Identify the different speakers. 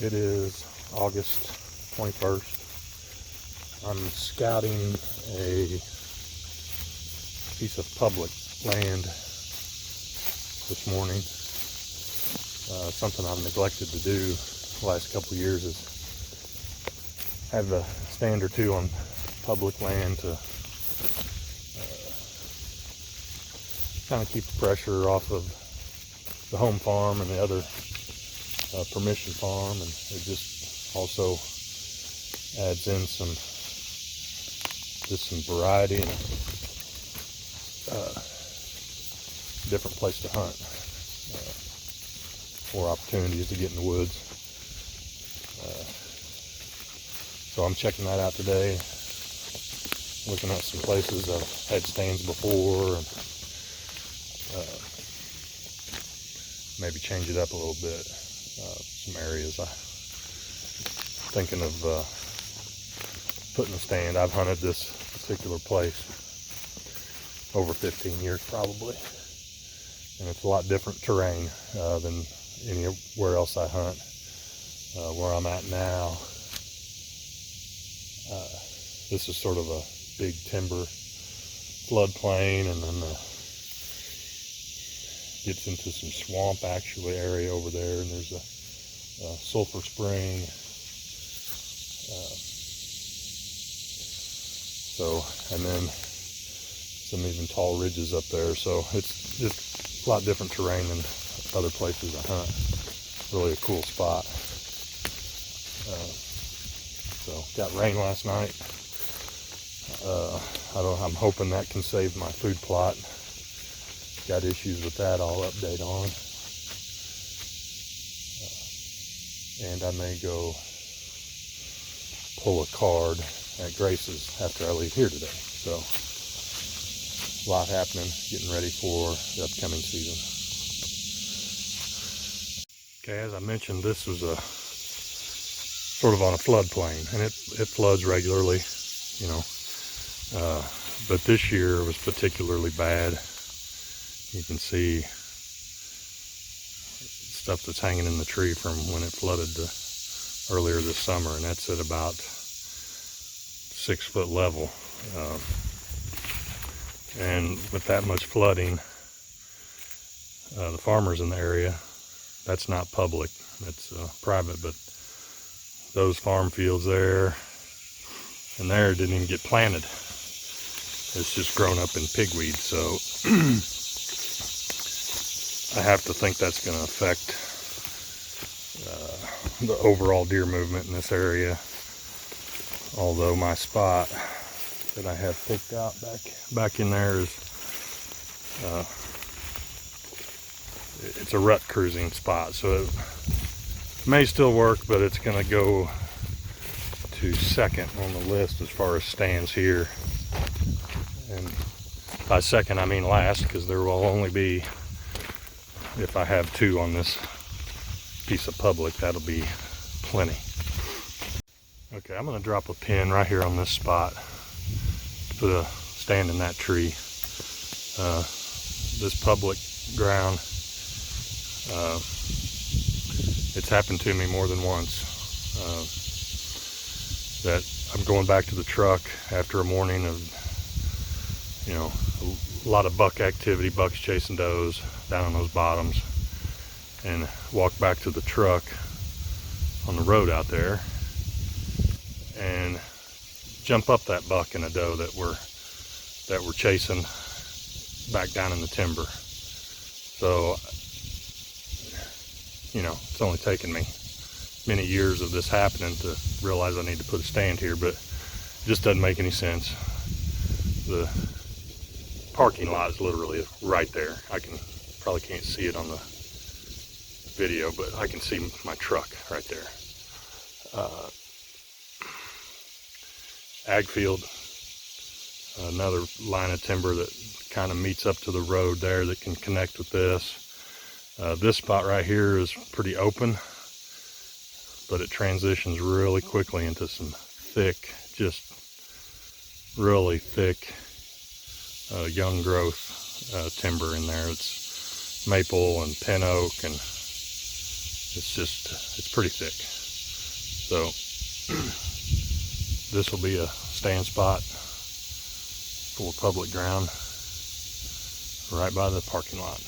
Speaker 1: It is August 21st. I'm scouting a piece of public land this morning. Something I've neglected to do the last couple of years is have a stand or two on public land to kind of keep the pressure off of the home farm and the other permission farm, and it just also adds in some variety and different place to hunt, more opportunities to get in the woods. So I'm checking that out today, looking at some places I've had stands before, and maybe change it up a little bit. Some areas I'm thinking of putting a stand. I've hunted this particular place over 15 years probably, and it's a lot different terrain than anywhere else I hunt. Where I'm at now, this is sort of a big timber floodplain, and then gets into some swamp actually area over there, and there's a sulfur spring. And then some even tall ridges up there. So it's just a lot different terrain than other places I hunt. Really a cool spot. So got rain last night. I'm hoping that can save my food plot. Got issues with that I'll update on. And I may go pull a card at Grace's after I leave here today. So a lot happening, getting ready for the upcoming season. Okay, as I mentioned, this was a sort of on a floodplain, and it floods regularly, you know. But this year was particularly bad. You can see stuff that's hanging in the tree from when it flooded earlier this summer, and that's at about 6 foot level. And with that much flooding, the farmers in the area, that's not public, that's private, but those farm fields there and there didn't even get planted. It's just grown up in pigweed, so I have to think that's going to affect the overall deer movement in this area. Although my spot that I have picked out back in there is it's a rut cruising spot, so it may still work, but it's going to go to second on the list as far as stands here. And by second I mean last, because there will only be, if I have 2 on this piece of public, that'll be plenty. Okay, I'm going to drop a pin right here on this spot, put a stand in that tree. This public ground, it's happened to me more than once, that I'm going back to the truck after a morning of, you know, a lot of buck activity, bucks chasing does down on those bottoms, and walk back to the truck on the road out there and jump up that buck and a doe that were chasing back down in the timber. So, you know, it's only taken me many years of this happening to realize I need to put a stand here, but it just doesn't make any sense. The parking lot is literally right there. Probably can't see it on the video, but I can see my truck right there. Ag field, another line of timber that kind of meets up to the road there that can connect with this. This spot right here is pretty open, but it transitions really quickly into some thick, just really thick young growth timber in there. It's maple and pin oak, and it's pretty thick. So this will be a stand spot for public ground right by the parking lot.